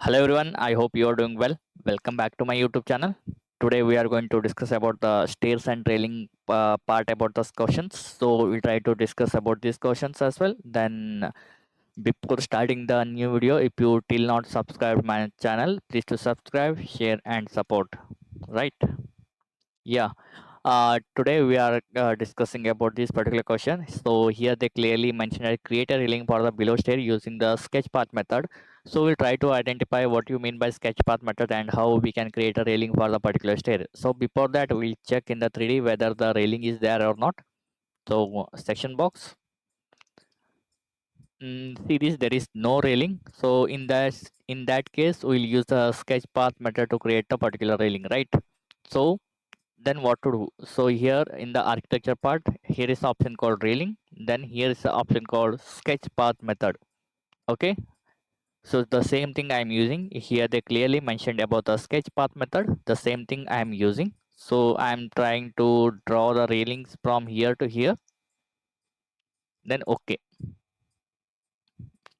Hello everyone, I hope you are doing well. Welcome back to my YouTube channel. Today we are going to discuss about the stairs and railing part about the questions. So we try to discuss about these questions as well. Then before starting the new video, if you till not subscribe my channel, please to subscribe, share and support. Right? Yeah. Today we are discussing about this particular question. So here they clearly mention a create a railing for the below stair using the sketch path method. So we'll try to identify what you mean by sketch path method and how we can create a railing for the particular stair. So before that we'll check in the 3D whether the railing is there or not. So section box. See this, there is no railing. So in that case we'll use the sketch path method to create a particular railing, right? So then what to do? So here in the architecture part, here is the option called railing, then here is the option called sketch path method. Okay, so the same thing I am using here. They clearly mentioned about the sketch path method, the same thing I am using. So I am trying to draw the railings from here to here, then okay.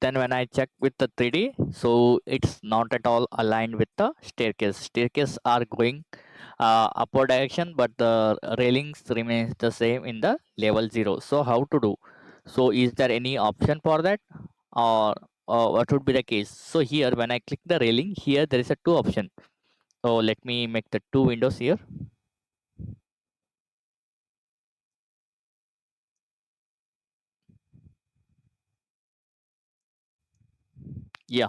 Then when I check with the 3D, so it's not at all aligned with the staircase are going upward direction, but the railings remains the same in the level 0. So how to do? So is there any option for that, or what would be the case? So here when I click the railing, here there is a two option. So let me make the two windows here. Yeah,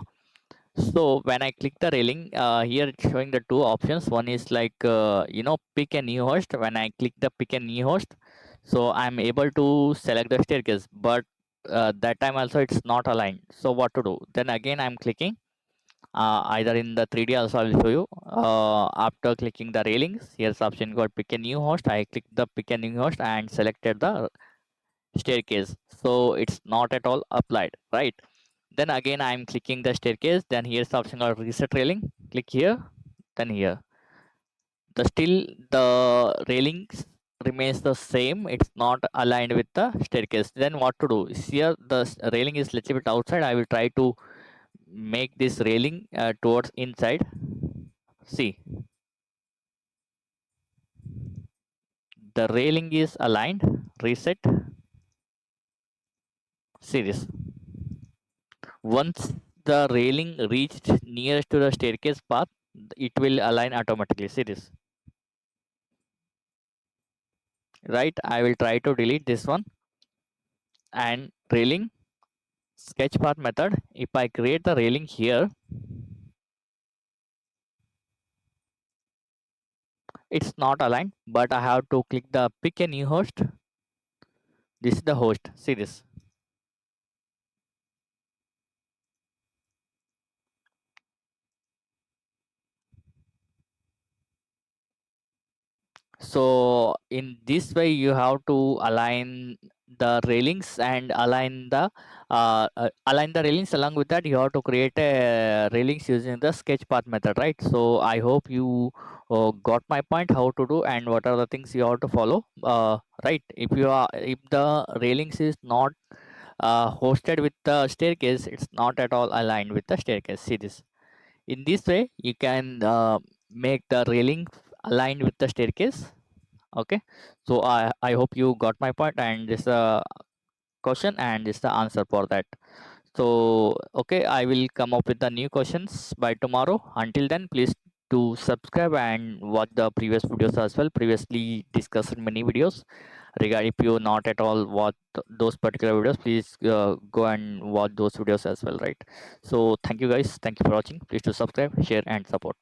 so when I click the railing, here it's showing the two options. One is like pick a new host. When I click the pick a new host, so I'm able to select the staircase, but that time also it's not aligned. So what to do? Then again I'm clicking, either in the 3D also I will show you. After clicking the railings, here's option called pick a new host. I click the pick a new host and selected the staircase, so it's not at all applied, right? Then again I'm clicking the staircase, then here's the option called reset railing. Click here, then here, the still the railings remains the same, it's not aligned with the staircase. Then what to do is, here the railing is little bit outside. I will try to make this railing towards inside. See, the railing is aligned. Reset. See this, once the railing reached nearest to the staircase path, it will align automatically. See this, right? I will try to delete this one. And railing sketch path method, if I create the railing here, it's not aligned, but I have to click the pick a new host. This is the host. See this, so in this way you have to align the railings and align the railings. Along with that, you have to create a railings using the sketch path method, right? So I hope you got my point how to do and what are the things you have to follow, right? If the railings is not hosted with the staircase, it's not at all aligned with the staircase. See this, in this way you can make the railing aligned with the staircase. Okay, so I hope you got my point, and this question and this the answer for that. So okay, I will come up with the new questions by tomorrow. Until then, please to subscribe and watch the previous videos as well. Previously discussed many videos regarding. If you not at all watch those particular videos, please go and watch those videos as well, right? So thank you guys, thank you for watching. Please to subscribe, share and support.